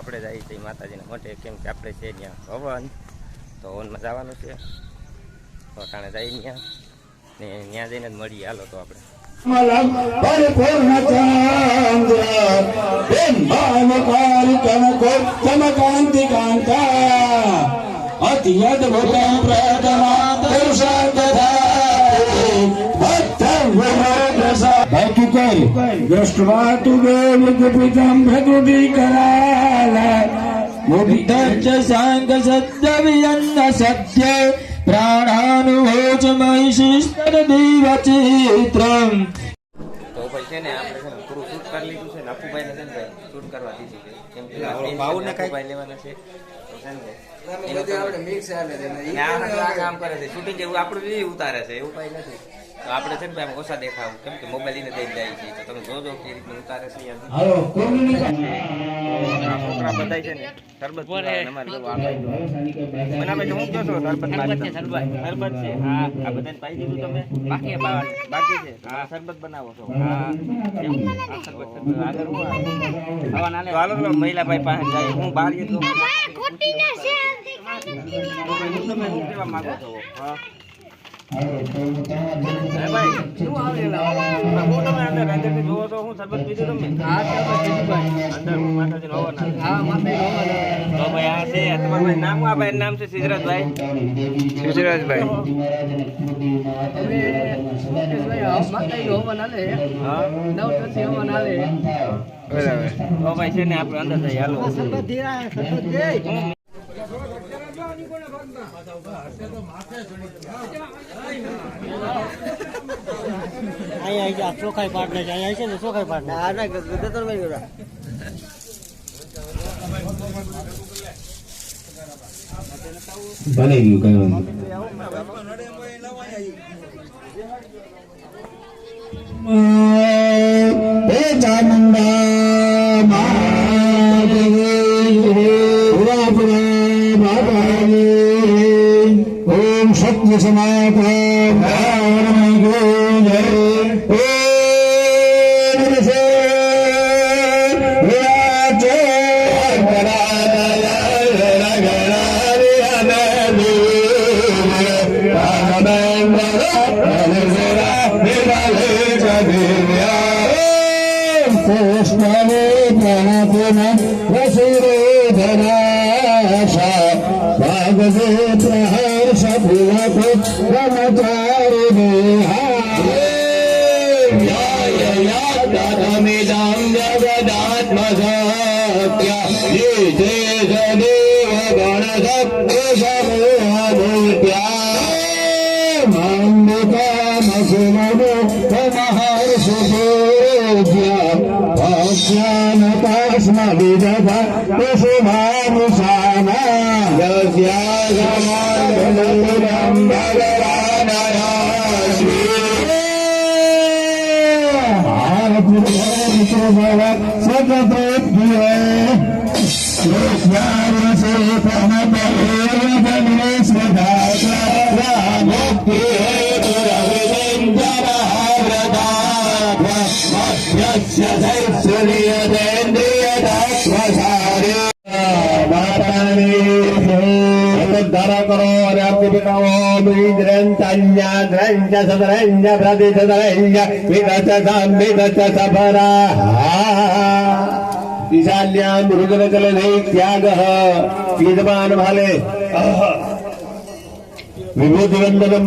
આપણે જઈએ છીએ માતાજીના મઠે, કેમ કે આપણે છે ત્યાં હવન, તો હવનમાં જવાનું છે. તો ટાણે જઈ ત્યાં ને ત્યાં જઈને જ મળીએ. હાલો તો આપણે दृष्ट्वा तु देवपितं प्रकृति कराला मुग्धश्च सांग सत्य वियन्न सत्य प्राणानुभोच महिषिस्तदेव चित्रम. તો ભાઈ છે ને આપણે છે ને પૂરું શૂટ કરી લીધું છે ને અપુભાઈને છે ને ભાઈ શૂટ કરવા દીધું છે, કેમ કે અપુભાઈ લેવાના છે. તો છે ને આ કામ કરે છે, શૂટિંગ જેવું આપણું ઉતારે છે એવું કઈ નથી. તો આપણે છે ને ભાઈ ઓછા દેખાવું, કેમ કે મોબાઈલ ને દઈ જાય છે. તો તમે જોજો કે રીતનું ઉતારે છે. છોકરા બધા છે ને શરબત અમારે જો બનાવે તો હું કહો છો શરબત છે. હા આ બધાને પાઈ દીધું તમે? બાકી છે. હા શરબત બનાવો છો? હા આ શરબત આગળ હું હાલો તો મહિલા ભાઈ પાસે જાય. હું બહાર તો તમે હું કેવા માંગો છો? હા નામ છે સિદ્ધરાજભાઈ. ભાઈ છે ને આપણે અંદર જઈએ. હાલો ચોખાઈ પાડ ને અહીંયા છે ને ચોખાઈ પાડ બની ગયું ઓમ સત્ય સમાપન ધારા કરો અને આપની પિતાઓ ईशान्यां रुद्रकलने त्यागः यजमान भाले विभूतिवंदनं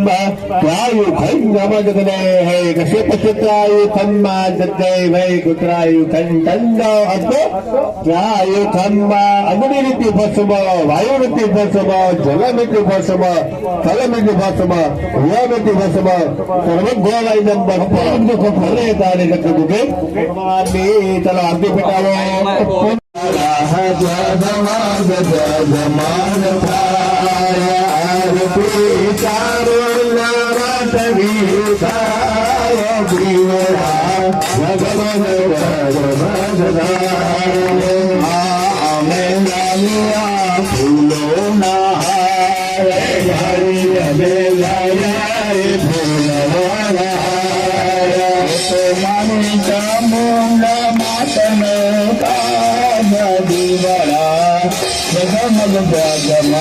त्वायुखंगमजगने है कश्यपचित्रायुखम्मा जगय वै कुत्रायुखंडो अतो त्वायुखम्मा अग्निरिति भस्म वायुरिति भस्म जलमिति भस्म स्थलमिति भस्म व्योमिति भस्म सर्वगोवाइदं भस्म फले तारे जगुगे मानि चलो आरती पिटालो जगमान जगमान मातन का જગમગ જગમગ